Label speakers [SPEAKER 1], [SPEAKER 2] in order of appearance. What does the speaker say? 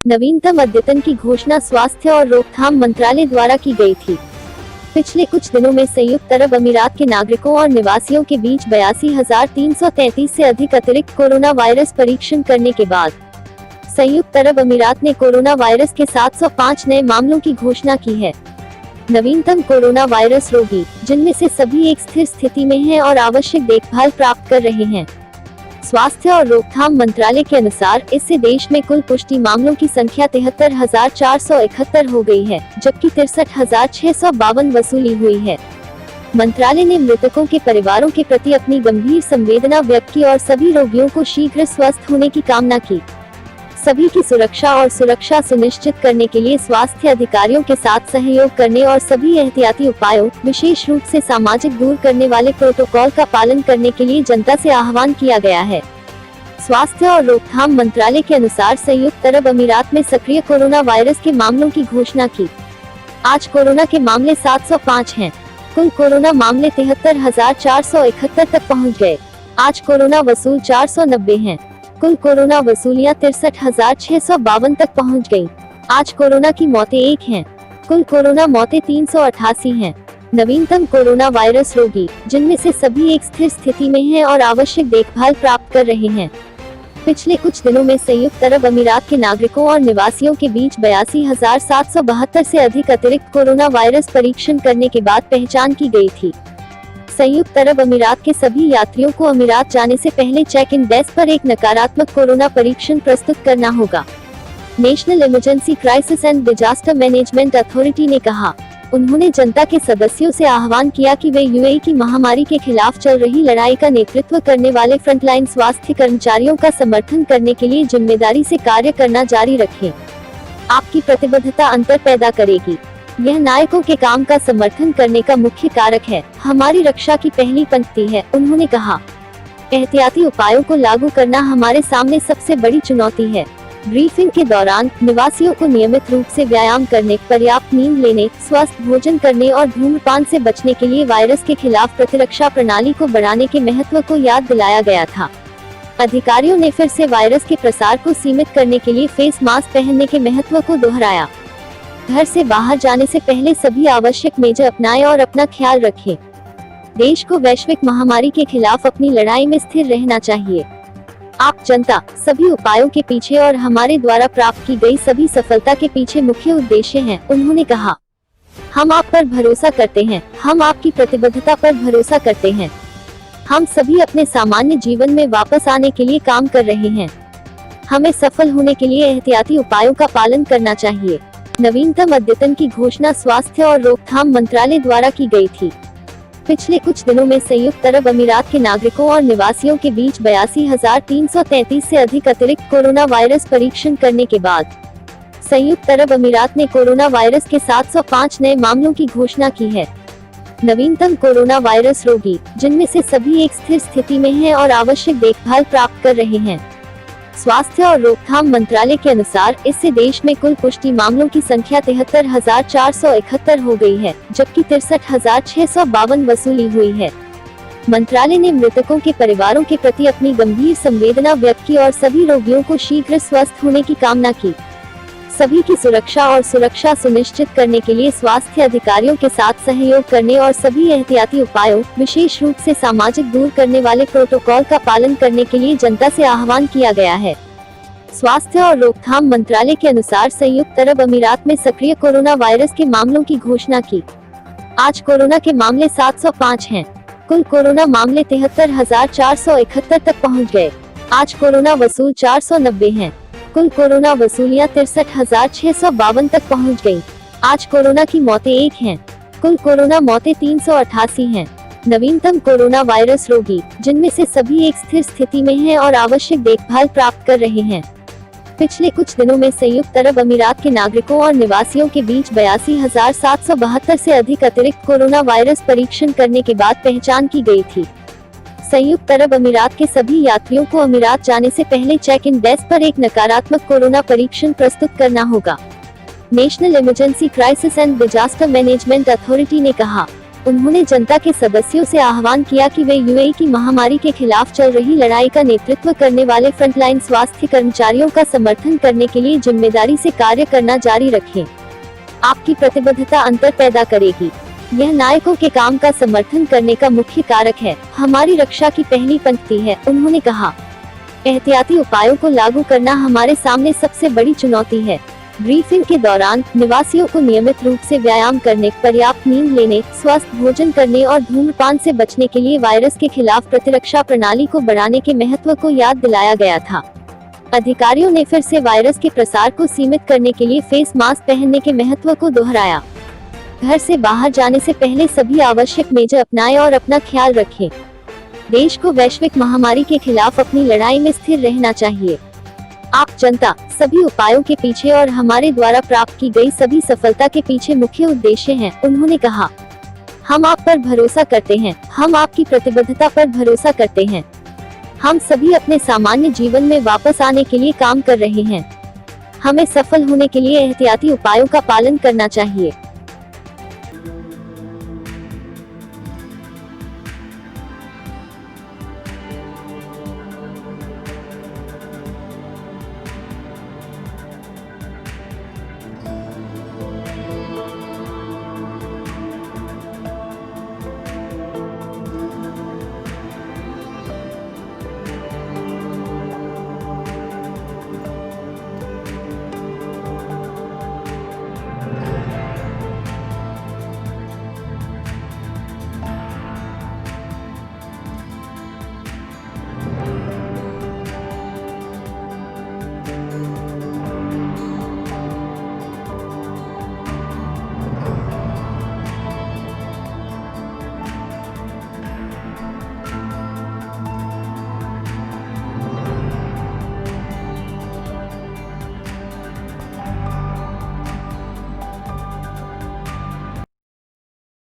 [SPEAKER 1] नवीनतम अद्यतन की घोषणा स्वास्थ्य और रोकथाम मंत्रालय द्वारा की गई थी। पिछले कुछ दिनों में संयुक्त अरब अमीरात के नागरिकों और निवासियों के बीच 82,333 से अधिक अतिरिक्त कोरोना वायरस परीक्षण करने के बाद संयुक्त अरब अमीरात ने कोरोना वायरस के 705 नए मामलों की घोषणा की है। नवीनतम कोरोना वायरस रोगी, जिनमें से सभी एक स्थिर स्थिति में हैं और आवश्यक देखभाल प्राप्त कर रहे हैं। स्वास्थ्य और रोकथाम मंत्रालय के अनुसार इससे देश में कुल पुष्टि मामलों की संख्या 73,471 हो गई है, जबकि 63,652 वसूली हुई है। मंत्रालय ने मृतकों के परिवारों के प्रति अपनी गंभीर संवेदना व्यक्त की और सभी रोगियों को शीघ्र स्वस्थ होने की कामना की। सभी की सुरक्षा सुनिश्चित करने के लिए स्वास्थ्य अधिकारियों के साथ सहयोग करने और सभी एहतियाती उपायों, विशेष रूप से सामाजिक दूर करने वाले प्रोटोकॉल का पालन करने के लिए जनता से आह्वान किया गया है। स्वास्थ्य और रोकथाम मंत्रालय के अनुसार संयुक्त अरब अमीरात में सक्रिय कोरोना वायरस के मामलों की घोषणा की। आज कोरोना के मामले 705 हैं। कुल कोरोना मामले 73,471 तक पहुँच गए। आज कोरोना वसूल 490 हैं। कुल कोरोना वसूलियां 63,652 तक पहुंच गईं। आज कोरोना की मौतें 1 हैं। कुल कोरोना मौतें 388 हैं। नवीनतम कोरोना वायरस रोगी, जिनमें से सभी एक स्थिर स्थिति में हैं और आवश्यक देखभाल प्राप्त कर रहे हैं। पिछले कुछ दिनों में संयुक्त अरब अमीरात के नागरिकों और निवासियों के बीच 82,772 से अधिक अतिरिक्त कोरोना वायरस परीक्षण करने के बाद पहचान की गई थी। संयुक्त अरब अमीरात के सभी यात्रियों को अमीरात जाने से पहले चेक इन डेस्क पर एक नकारात्मक कोरोना परीक्षण प्रस्तुत करना होगा। National emergency crisis and disaster management authority ने कहा। उन्होंने जनता के सदस्यों से आह्वान किया कि वे यूएई की महामारी के खिलाफ चल रही लड़ाई का नेतृत्व करने वाले फ्रंटलाइन स्वास्थ्य कर्मचारियों का समर्थन करने के लिए जिम्मेदारी से कार्य करना जारी रखें। आपकी प्रतिबद्धता अंतर पैदा करेगी। यह नायकों के काम का समर्थन करने का मुख्य कारक है। हमारी रक्षा की पहली पंक्ति है, उन्होंने कहा। एहतियाती उपायों को लागू करना हमारे सामने सबसे बड़ी चुनौती है। ब्रीफिंग के दौरान निवासियों को नियमित रूप से व्यायाम करने, पर्याप्त नींद लेने, स्वस्थ भोजन करने और धूम्रपान से बचने के लिए वायरस के खिलाफ प्रतिरक्षा प्रणाली को बढ़ाने के महत्व को याद दिलाया गया था। अधिकारियों ने फिर से वायरस के प्रसार को सीमित करने के लिए फेस मास्क पहनने के महत्व को दोहराया। घर से बाहर जाने से पहले सभी आवश्यक मेजर अपनाएं और अपना ख्याल रखें। देश को वैश्विक महामारी के खिलाफ अपनी लड़ाई में स्थिर रहना चाहिए। आप जनता, सभी उपायों के पीछे और हमारे द्वारा प्राप्त की गई सभी सफलता के पीछे मुख्य उद्देश्य हैं, उन्होंने कहा। हम आप पर भरोसा करते हैं। हम आपकी प्रतिबद्धता पर भरोसा करते हैं। हम सभी अपने सामान्य जीवन में वापस आने के लिए काम कर रहे हैं। हमें सफल होने के लिए एहतियाती उपायों का पालन करना चाहिए। नवीनतम अद्यतन की घोषणा स्वास्थ्य और रोकथाम मंत्रालय द्वारा की गई थी। पिछले कुछ दिनों में संयुक्त अरब अमीरात के नागरिकों और निवासियों के बीच 82,333 से अधिक अतिरिक्त कोरोना वायरस परीक्षण करने के बाद संयुक्त अरब अमीरात ने कोरोना वायरस के 705 नए मामलों की घोषणा की है। नवीनतम कोरोना वायरस रोगी, जिनमें से सभी एक स्थिर स्थिति में हैं और आवश्यक देखभाल प्राप्त कर रहे हैं। स्वास्थ्य और रोकथाम मंत्रालय के अनुसार इससे देश में कुल पुष्टि मामलों की संख्या 73,471 हो गई है, जबकि 63,652 वसूली हुई है। मंत्रालय ने मृतकों के परिवारों के प्रति अपनी गंभीर संवेदना व्यक्त की और सभी रोगियों को शीघ्र स्वस्थ होने की कामना की। सभी की सुरक्षा सुनिश्चित करने के लिए स्वास्थ्य अधिकारियों के साथ सहयोग करने और सभी एहतियाती उपायों, विशेष रूप से सामाजिक दूर करने वाले प्रोटोकॉल का पालन करने के लिए जनता से आह्वान किया गया है। स्वास्थ्य और रोकथाम मंत्रालय के अनुसार संयुक्त अरब अमीरात में सक्रिय कोरोना वायरस के मामलों की घोषणा की। आज कोरोना के मामले 705 हैं। कुल कोरोना मामले 73,471 तक पहुँच गए। आज कोरोना वसूल 490 हैं। कुल कोरोना वसूलियां 63,652 तक पहुंच गईं। आज कोरोना की मौतें 1 हैं। कुल कोरोना मौतें 388 हैं। नवीनतम कोरोना वायरस रोगी, जिनमें से सभी एक स्थिर स्थिति में हैं और आवश्यक देखभाल प्राप्त कर रहे हैं। पिछले कुछ दिनों में संयुक्त अरब अमीरात के नागरिकों और निवासियों के बीच 82,772 से अधिक अतिरिक्त कोरोना वायरस परीक्षण करने के बाद पहचान की गई थी। संयुक्त अरब अमीरात के सभी यात्रियों को अमीरात जाने से पहले चेक इन डेस्क पर एक नकारात्मक कोरोना परीक्षण प्रस्तुत करना होगा। National emergency crisis and disaster management authority ने कहा। उन्होंने जनता के सदस्यों से आह्वान किया कि वे यूएई की महामारी के खिलाफ चल रही लड़ाई का नेतृत्व करने वाले फ्रंटलाइन स्वास्थ्य कर्मचारियों का समर्थन करने के लिए जिम्मेदारी से कार्य करना जारी रखें। आपकी प्रतिबद्धता अंतर पैदा करेगी। यह नायकों के काम का समर्थन करने का मुख्य कारक है। हमारी रक्षा की पहली पंक्ति है, उन्होंने कहा। एहतियाती उपायों को लागू करना हमारे सामने सबसे बड़ी चुनौती है। ब्रीफिंग के दौरान निवासियों को नियमित रूप से व्यायाम करने, पर्याप्त नींद लेने, स्वस्थ भोजन करने और धूम्रपान से बचने के लिए वायरस के खिलाफ प्रतिरक्षा प्रणाली को बढ़ाने के महत्व को याद दिलाया गया था। अधिकारियों ने फिर से वायरस के प्रसार को सीमित करने के लिए फेस मास्क पहनने के महत्व को दोहराया। घर से बाहर जाने से पहले सभी आवश्यक मेजर अपनाएं और अपना ख्याल रखें। देश को वैश्विक महामारी के खिलाफ अपनी लड़ाई में स्थिर रहना चाहिए। आप जनता सभी उपायों के पीछे और हमारे द्वारा प्राप्त की गई सभी सफलता के पीछे मुख्य उद्देश्य हैं, उन्होंने कहा। हम आप पर भरोसा करते हैं, हम आपकी प्रतिबद्धता पर भरोसा करते हैं। हम सभी अपने सामान्य जीवन में वापस आने के लिए काम कर रहे हैं। हमें सफल होने के लिए एहतियाती उपायों का पालन करना चाहिए।